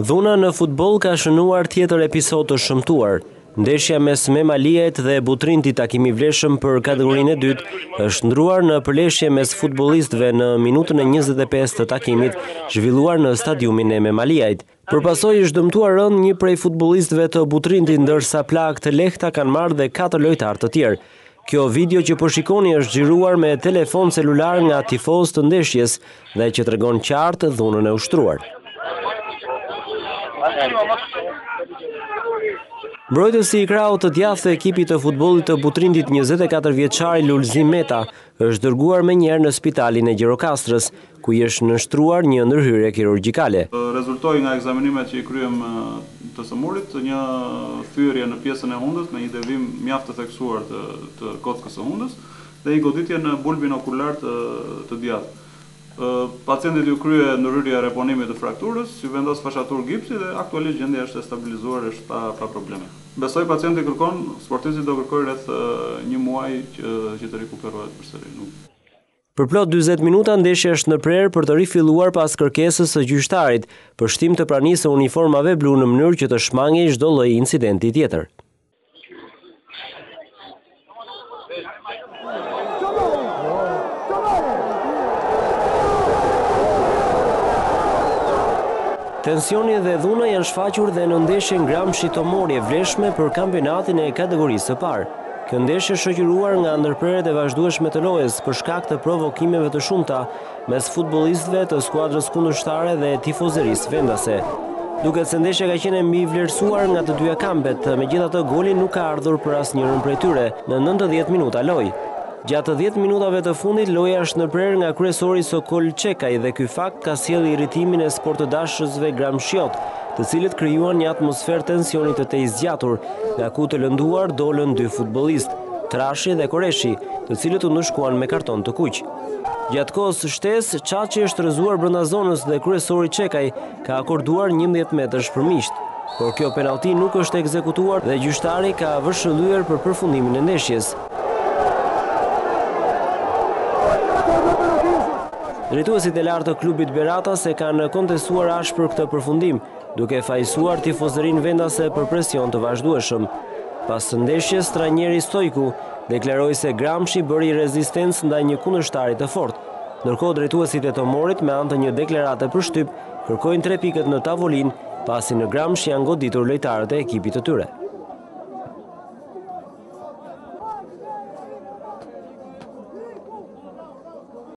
Dhuna në futboll ka shënuar tjetër episod të shëmtuar. Ndeshja mes Memaliajt dhe Butrintit, takimi vlefshëm për kategorinë e dytë, është ndruar në përleshje mes futbollistëve në minutën e 25 të takimit, zhvilluar në stadiumin e Memaliajt. Përpasoj është dëmtuar rënd një prej futbollistëve të Butrintit, ndërsa plagë të lehta kanë marrë dhe 4 lojtarë të tjerë. Kjo video që po shikoni është xhiruar me telefon celular nga tifozë të ndeshjes dhe që tregon qartë dhunën e ushtruar. Mbrojtësi i krahut të djathtë të ekipit të futbollit të Butrintit, 24 vjeçari Lulzim Meta, është dërguar menjëherë në spitalin e Gjirokastrës, ku i është nënshtruar një ndërhyrje kirurgjikale. Rezultoi nga ekzamenimet që i kryem të sëmurit një thyrje në pjesën e hundës me një devim mjaft të theksuar të kockës së hundës dhe një goditje në bulbin okular të djathtë. Pacientit ju krye ndërhyrje e reponimit të frakturës, ju vendos fashatur gipsi dhe aktualisht gjendja është e stabilizuar, është pa probleme. Besoj pacienti sportisti do kërkoj rreth një muaj që të rikuperohet përsëri. Për plot 40 minuta ndeshja është në prerë për të rifilluar pas kërkesës së gjyqtarit për shtim të pranisë së uniformave blu në mënyrë që të shmangej çdo lloj incidenti tjetër. Tensioni dhe dhuna janë shfaqur dhe në ndeshjen Gramshi-Tomori e vlefshme për kampionatin e kategorisë së parë. Kjo ndeshje shoqëruar nga ndërprerjet e vazhdueshme të lojës për shkak të provokimeve të shumta mes futbollistëve të skuadrës kundërshtare dhe tifozërisë vendase. Duket se ndeshja ka qenë mbi vlerësuar nga të dyja kampet, megjithatë goli nuk ka ardhur për asnjërin prej tyre në 90 minuta lojë. Gjatë 10 minutave të fundit, loja është në prerë nga kryesori Sokol Çekaj dhe ky fakt ka sjellë irritimin e sportëdashësve Gramshiot, të cilët krijuan një atmosferë tensioni të zgjatur, nga ku të lënduar dolën 2 futbollistë, Trashi dhe Koreshi, të cilët u ndëshkuan me karton të kuq. Gjatë kohës së shtesë, Çaçi është rrëzuar brenda zonës dhe kryesori Çekaj ka akorduar 11 metrash për miqt, por kjo penallti nuk është ekzekutuar dhe gjyqtari ka vëshëllyer për përfundimin e ndeshjes. Drejtuesit e lartë të klubit Berata se kanë kontestuar ashpër këtë përfundim, duke fajsuar tifozërinë vendase për presion të vazhdueshëm. Pas së ndeshjes, trajneri Stojku deklaroi se Gramshi bëri rezistencë ndaj një kundërshtari të fortë, ndërkohë drejtuesit e Tomorit me anë të një deklarate për shtyp kërkojnë 3 pikët në tavolinë, pasi në Gramsh janë goditur lojtarët e ekipit të tyre.